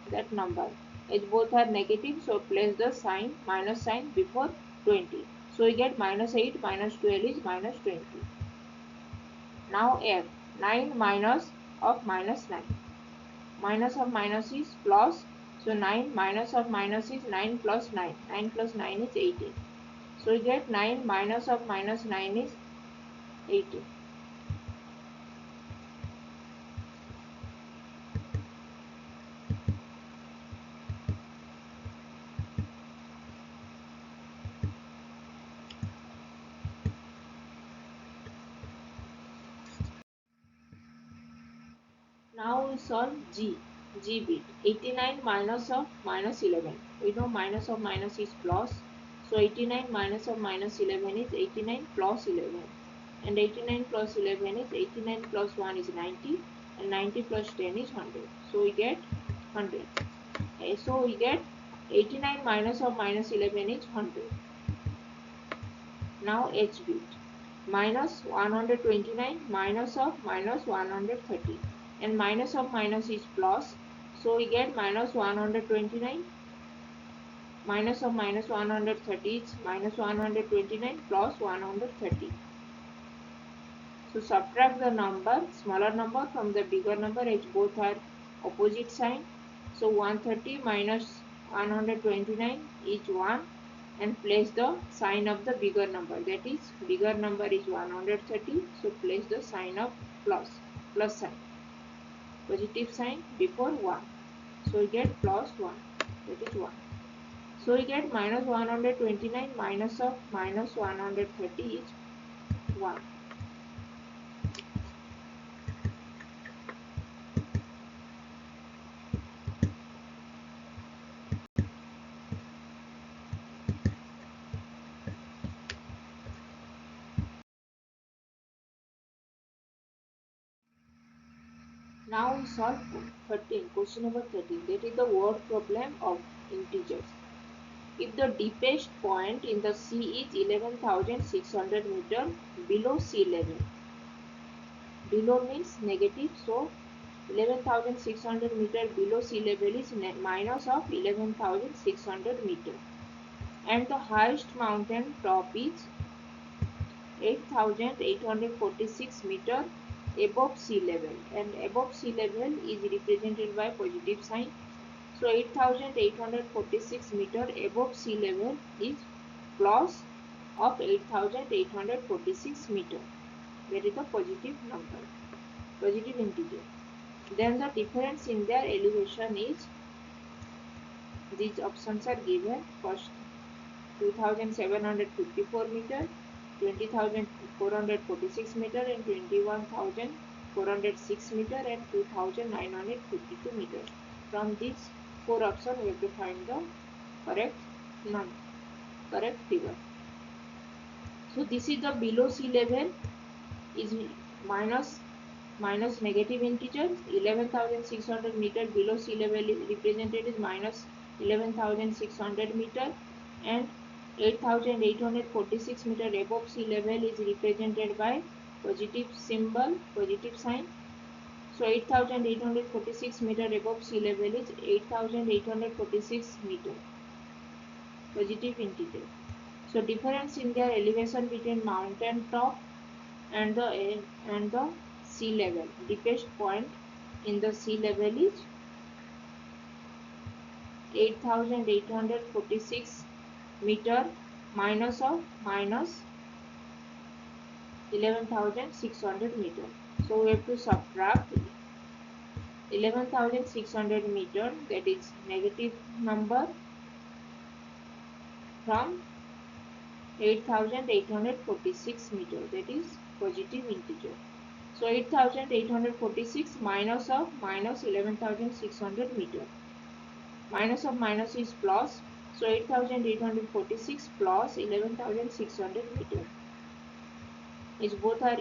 that number. As both are negative, so place the sign minus sign before 20. So we get minus 8 minus 12 is minus 20. Now F. 9 minus of minus 9. Minus of minus is plus. So 9 minus of minus is 9 plus 9. 9 plus 9 is 18. So we get 9 minus of minus 9 is 18. Now we solve G bit. 89 minus of minus 11. We know minus of minus is plus. So 89 minus of minus 11 is 89 plus 11. And 89 plus 11 is 89 plus 1 is 90. And 90 plus 10 is 100. So we get 100. Okay, so we get 89 minus of minus 11 is 100. Now H bit. Minus 129 minus of minus 130. And minus of minus is plus. So we get minus 129 minus of minus 130 is minus 129 plus 130. So subtract the number, smaller number from the bigger number as both are opposite sign. So 130 minus 129 is 1 and place the sign of the bigger number, that is bigger number is 130. So place the sign of plus sign, positive sign before 1. So we get plus 1, that is 1. So we get minus 129 minus of minus 130 is 1. Now we solve 13, question number 13, that is the word problem of integers. If the deepest point in the sea is 11,600 meter below sea level, below means negative, so 11,600 meter below sea level is minus of 11,600 meter, and the highest mountain top is 8,846 meter above sea level, and above sea level is represented by positive sign. So 8,846 meter above sea level is plus of 8,846 meter. That is the positive number, positive integer. Then the difference in their elevation is, these options are given. First 2,754 meter, 20,446 meter, and 21,406 meter, and 2,952 meter. From these four options we have to find the correct number, correct figure. So this is the below sea level is minus negative integer. 11,600 meter below sea level is represented is minus 11,600 meter, and 8,846 meter above sea level is represented by positive symbol, positive sign. So 8,846 meter above sea level is 8,846 meter, positive integer. So difference in their elevation between mountain top and the sea level. Deepest point in the sea level is 8,846 meter minus of minus 11,600 meter. So we have to subtract 11,600 meter, that is negative number, from 8,846 meter, that is positive integer. So 8,846 minus of minus 11,600 meter. Minus of minus is plus. So 8,846 plus 11,600 meter. Is both are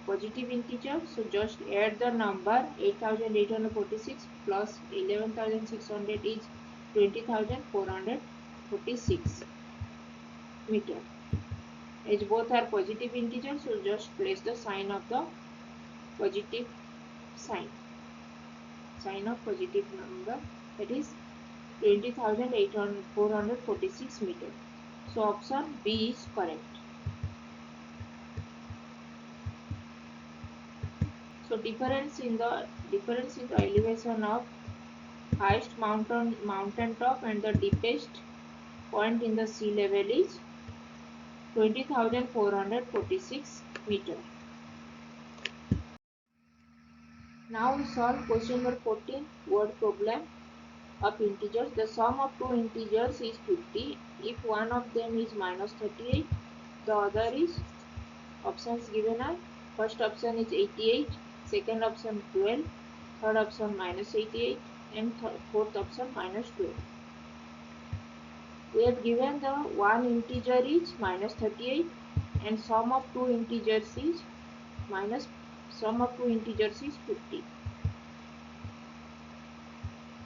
positive integer. So just add the number. 8,846 plus 11,600 is 20,446 meter. As both are positive integers, so just place the sign of the positive sign of positive number, that is 20,446 meter. So option B is correct. So difference in the elevation of highest mountain top and the deepest point in the sea level is 20,446 meter. Now we solve question number 14, word problem of integers. The sum of two integers is 50 if one of them is minus 38. The other is, options given are, first option is 88, second option 12, third option minus 88, and fourth option minus 12. We have given the one integer is minus 38 and sum of two integers is 50,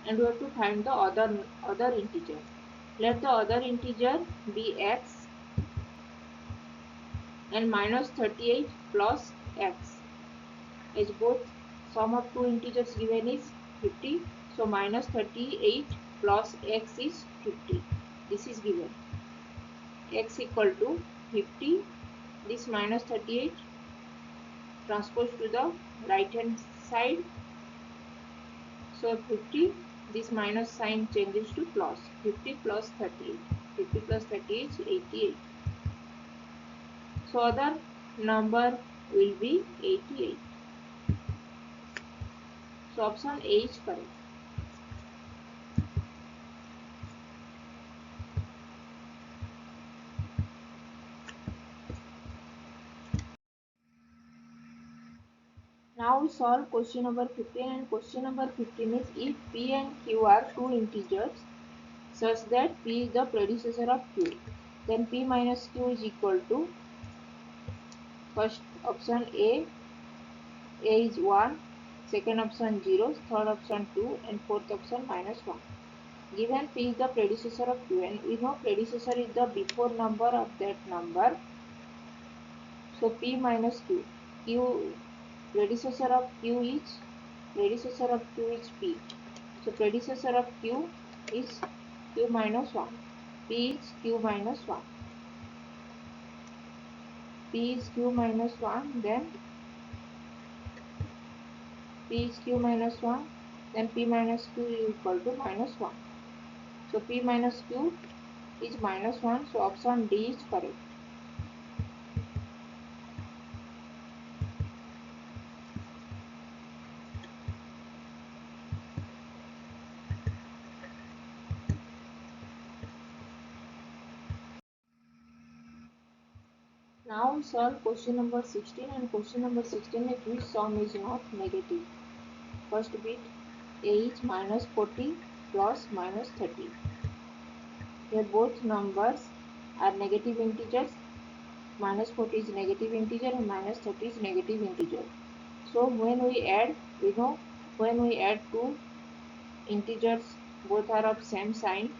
and we have to find the other integer. Let the other integer be x and minus 38 plus x, as both sum of two integers given is 50, so minus 38 plus x is 50. This is given. X equal to 50, this minus 38 transpose to the right hand side, so 50, this minus sign changes to plus. 50 plus 38, 50 plus 38 is 88, so other number will be 88, so option A is correct. Now we solve question number 15, and question number 15 is, if P and Q are two integers such that P is the predecessor of Q, then P minus Q is equal to, first option A is 1, second option 0, third option 2, and fourth option minus 1. Given P is the predecessor of Q, and we know predecessor is the before number of that number, so P minus Q. Predecessor of Q is P. So predecessor of Q is Q minus 1. P is Q minus 1. P is Q minus 1, then P is Q minus 1, then P minus Q is equal to minus 1. So P minus Q is minus 1, so option D is correct. Now solve question number 16, and question number 16 is, which sum is not negative. First bit, A is minus 40 plus minus 30. Here both numbers are negative integers. Minus 40 is negative integer and minus 30 is negative integer. So when we add, we know when we add two integers, both are of same sign.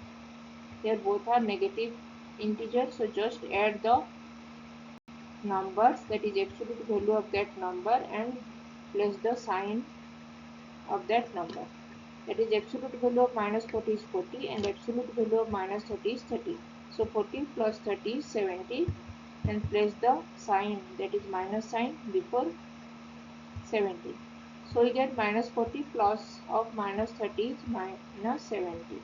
Here both are negative integers, so just add the numbers, that is absolute value of that number, and place the sign of that number. That is absolute value of minus 40 is 40 and absolute value of minus 30 is 30. So 40 plus 30 is 70, and place the sign, that is minus sign, before 70. So we get minus 40 plus of minus 30 is minus 70.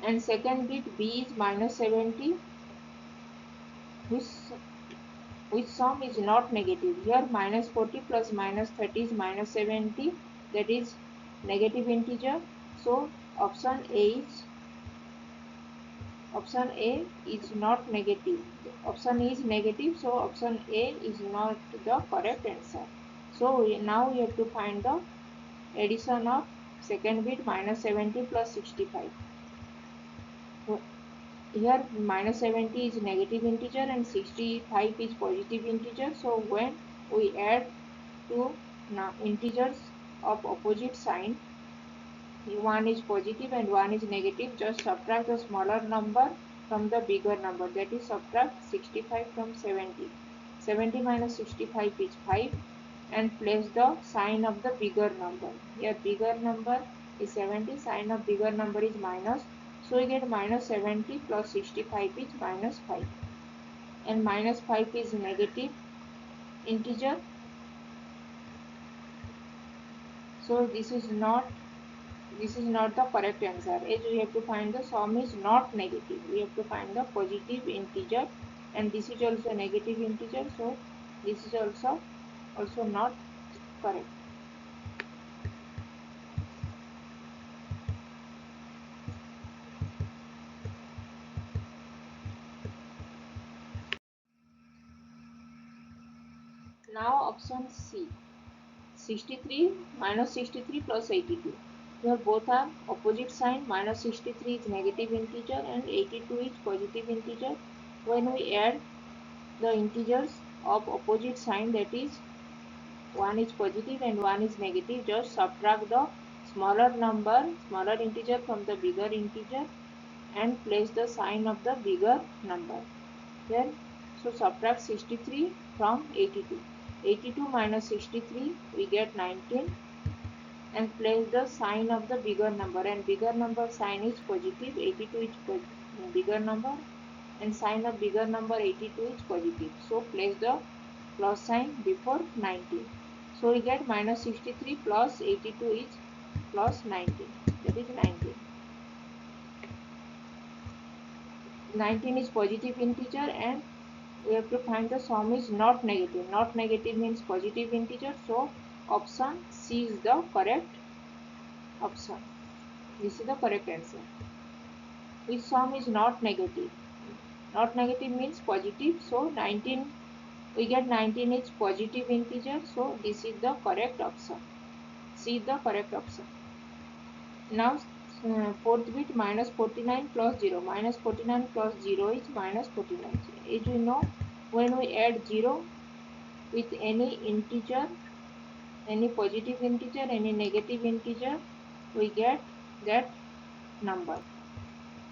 And second bit, B is minus 70, which sum is not negative. Here minus 40 plus minus 30 is minus 70, that is negative integer. So option A is not negative. Option A is negative, so option A is not the correct answer. So now we have to find the addition of second bit, minus 70 plus 65. Here minus 70 is negative integer and 65 is positive integer. So when we add two integers of opposite sign, one is positive and one is negative, just subtract the smaller number from the bigger number, that is subtract 65 from 70. 70 minus 65 is 5, and place the sign of the bigger number. Here bigger number is 70, sign of bigger number is minus. So we get minus 70 plus 65 is minus 5, and minus 5 is negative integer, so this is not This is not the correct answer, as we have to find the sum is not negative. We have to find the positive integer, and this is also negative integer, so this is also not correct. Now option C, 63 minus 63 plus 82. Here both are opposite sign. Minus 63 is negative integer and 82 is positive integer. When we add the integers of opposite sign, that is one is positive and one is negative, just subtract the smaller integer from the bigger integer and place the sign of the bigger number here. So subtract 63 from 82. 82 minus 63 we get 19, and place the sign of the bigger number, and bigger number sign is positive. 82 is bigger number and sign of bigger number 82 is positive, so place the plus sign before 19. So we get minus 63 plus 82 is plus 19, that is 19. 19 is positive integer, and we have to find the sum is not negative. Not negative means positive integer, so option C is the correct option. This is the correct answer. Which sum is not negative? Not negative means positive, so 19, we get 19 is positive integer, so this is the correct option. C is the correct option. Now fourth bit, minus 49 plus 0. Minus 49 plus 0 is minus 49. As we know, when we add 0 with any integer, any positive integer, any negative integer, we get that number.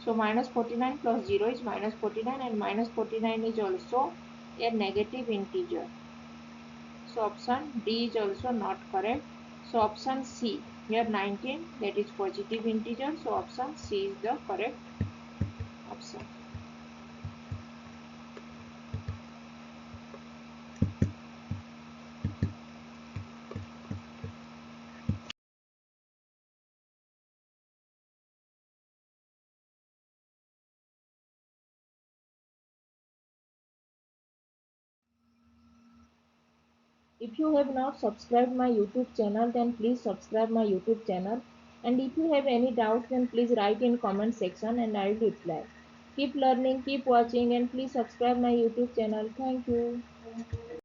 So minus 49 plus 0 is minus 49, and minus 49 is also a negative integer. So option D is also not correct. So option C, here 19, that is positive integer, so option C is the correct option. If you have not subscribed my YouTube channel, then please subscribe my YouTube channel. And if you have any doubt, then please write in comment section and I will reply. Keep learning, keep watching, and please subscribe my YouTube channel. Thank you.